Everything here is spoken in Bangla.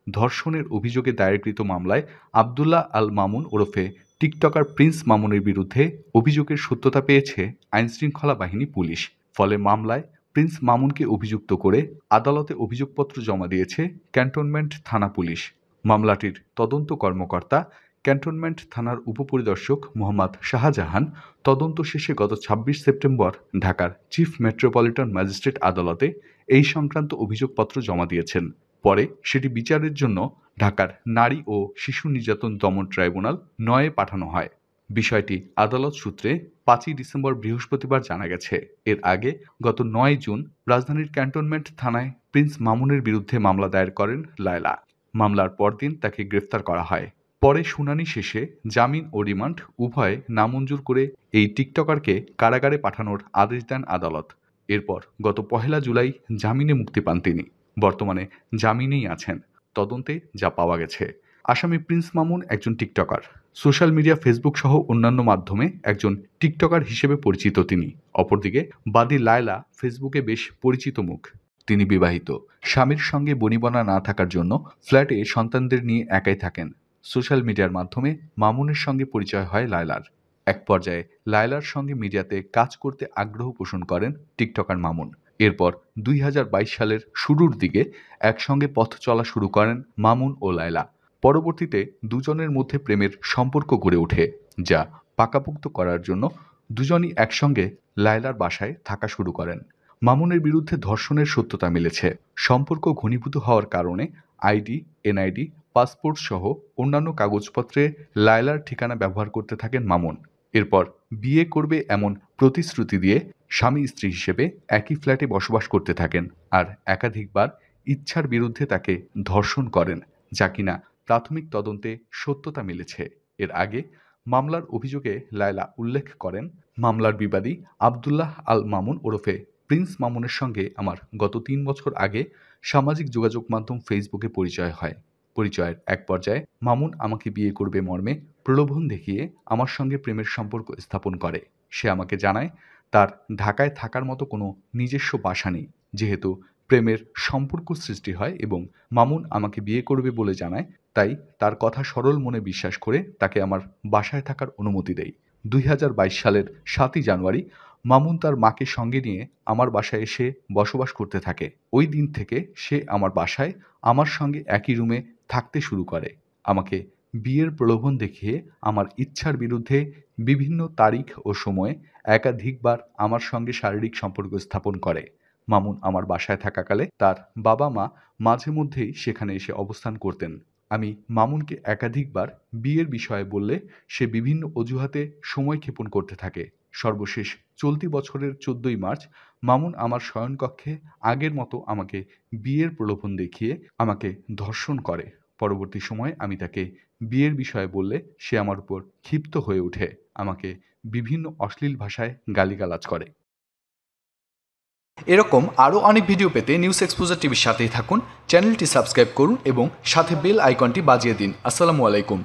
ধর্ষণের অভিযোগে দায়েরকৃত মামলায় আবদুল্লাহ আল মামুন ওরফে টিকটকার প্রিন্স মামুনের বিরুদ্ধে অভিযোগের সত্যতা পেয়েছে আইনশৃঙ্খলা বাহিনী পুলিশ। ফলে মামলায় প্রিন্স মামুনকে অভিযুক্ত করে আদালতে অভিযোগপত্র জমা দিয়েছে ক্যান্টনমেন্ট থানা পুলিশ। মামলাটির তদন্ত কর্মকর্তা ক্যান্টনমেন্ট থানার উপপরিদর্শক মোহাম্মদ শাহজাহান তদন্ত শেষে গত ২৬ সেপ্টেম্বর ঢাকার চিফ মেট্রোপলিটন ম্যাজিস্ট্রেট আদালতে এই সংক্রান্ত অভিযোগপত্র জমা দিয়েছেন। পরে সেটি বিচারের জন্য ঢাকার নারী ও শিশু নির্যাতন দমন ট্রাইব্যুনাল ৯-এ পাঠানো হয়। বিষয়টি আদালত সূত্রে ৫ই ডিসেম্বর বৃহস্পতিবার জানা গেছে। এর আগে গত ৯ জুন রাজধানীর ক্যান্টনমেন্ট থানায় প্রিন্স মামুনের বিরুদ্ধে মামলা দায়ের করেন লায়লা। মামলার পরদিন তাকে গ্রেফতার করা হয়। পরে শুনানি শেষে জামিন ও রিমান্ড উভয়ে নামঞ্জুর করে এই টিকটকারকে কারাগারে পাঠানোর আদেশ দেন আদালত। এরপর গত ১ জুলাই জামিনে মুক্তি পান তিনি। বর্তমানে জামিনেই আছেন। তদন্তে যা পাওয়া গেছে, আসামি প্রিন্স মামুন একজন টিকটকার। সোশ্যাল মিডিয়া ফেসবুক সহ অন্যান্য মাধ্যমে একজন টিকটকার হিসেবে পরিচিত তিনি। অপরদিকে বাদী লায়লা ফেসবুকে বেশ পরিচিত মুখ। তিনি বিবাহিত। স্বামীর সঙ্গে বনিবনা না থাকার জন্য ফ্ল্যাটে সন্তানদের নিয়ে একাই থাকেন। সোশ্যাল মিডিয়ার মাধ্যমে মামুনের সঙ্গে পরিচয় হয় লায়লার। এক পর্যায়ে লায়লার সঙ্গে মিডিয়াতে কাজ করতে আগ্রহ পোষণ করেন টিকটকার মামুন। এরপর ২০২২ সালের শুরুর দিকে একসঙ্গে পথ চলা শুরু করেন মামুন ও লায়লা। পরবর্তীতে দুজনের মধ্যে প্রেমের সম্পর্ক গড়ে ওঠে, যা পাকাপোক্ত করার জন্য দুজনই একসঙ্গে লায়লার বাসায় থাকা শুরু করেন। মামুনের বিরুদ্ধে ধর্ষণের সত্যতা মিলেছে। সম্পর্ক ঘনীভূত হওয়ার কারণে আইডি, এনআইডি, পাসপোর্ট সহ অন্যান্য কাগজপত্রে লায়লার ঠিকানা ব্যবহার করতে থাকেন মামুন। এরপর বিয়ে করবে এমন প্রতিশ্রুতি দিয়ে স্বামী স্ত্রী হিসেবে একই ফ্ল্যাটে বসবাস করতে থাকেন আর একাধিকবার ইচ্ছার বিরুদ্ধে তাকে ধর্ষণ করেন, যা কিনা প্রাথমিক তদন্তে সত্যতা মিলেছে। এর আগে মামলার অভিযোগে লায়লা উল্লেখ করেন, মামলার বিবাদী আবদুল্লাহ আল মামুন ওরফে প্রিন্স মামুনের সঙ্গে আমার গত ৩ বছর আগে সামাজিক যোগাযোগ মাধ্যম ফেসবুকে পরিচয় হয়। পরিচয়ের এক পর্যায়ে মামুন আমাকে বিয়ে করবে মর্মে প্রলোভন দেখিয়ে আমার সঙ্গে প্রেমের সম্পর্ক স্থাপন করে। সে আমাকে জানায় তার ঢাকায় থাকার মতো কোনো নিজস্ব বাসা নেই। যেহেতু প্রেমের সম্পর্ক সৃষ্টি হয় এবং মামুন আমাকে বিয়ে করবে বলে জানায়, তাই তার কথা সরল মনে বিশ্বাস করে তাকে আমার বাসায় থাকার অনুমতি দেই। ২০২২ সালের ৭ই জানুয়ারি মামুন তার মাকে সঙ্গে নিয়ে আমার বাসায় এসে বসবাস করতে থাকে। ওই দিন থেকে সে আমার বাসায় আমার সঙ্গে একই রুমে থাকতে শুরু করে। আমাকে বিয়ের প্রলোভন দেখিয়ে আমার ইচ্ছার বিরুদ্ধে বিভিন্ন তারিখ ও সময়ে একাধিকবার আমার সঙ্গে শারীরিক সম্পর্ক স্থাপন করে। মামুন আমার বাসায় থাকাকালে তার বাবা-মা মাঝে মধ্যেই সেখানে এসে অবস্থান করতেন। আমি মামুনকে একাধিকবার বিয়ের বিষয়ে বললে সে বিভিন্ন অজুহাতে সময় ক্ষেপণ করতে থাকে। সর্বশেষ চলতি বছরের ১৪ই মার্চ মামুন আমার শয়নকক্ষে আগের মতো আমাকে বিয়ের প্রলোভন দেখিয়ে আমাকে ধর্ষণ করে। পরবর্তী সময়ে আমি তাকে বিয়ের বিষয়ে বললে সে আমার উপর ক্ষিপ্ত হয়ে ওঠে, আমাকে বিভিন্ন অশ্লীল ভাষায় গালিগালাজ করে। এরকম আরও অনেক ভিডিও পেতে নিউজ এক্সপোজার টিভির সাথেই থাকুন। চ্যানেলটি সাবস্ক্রাইব করুন এবং সাথে বেল আইকনটি বাজিয়ে দিন। আসসালামু আলাইকুম।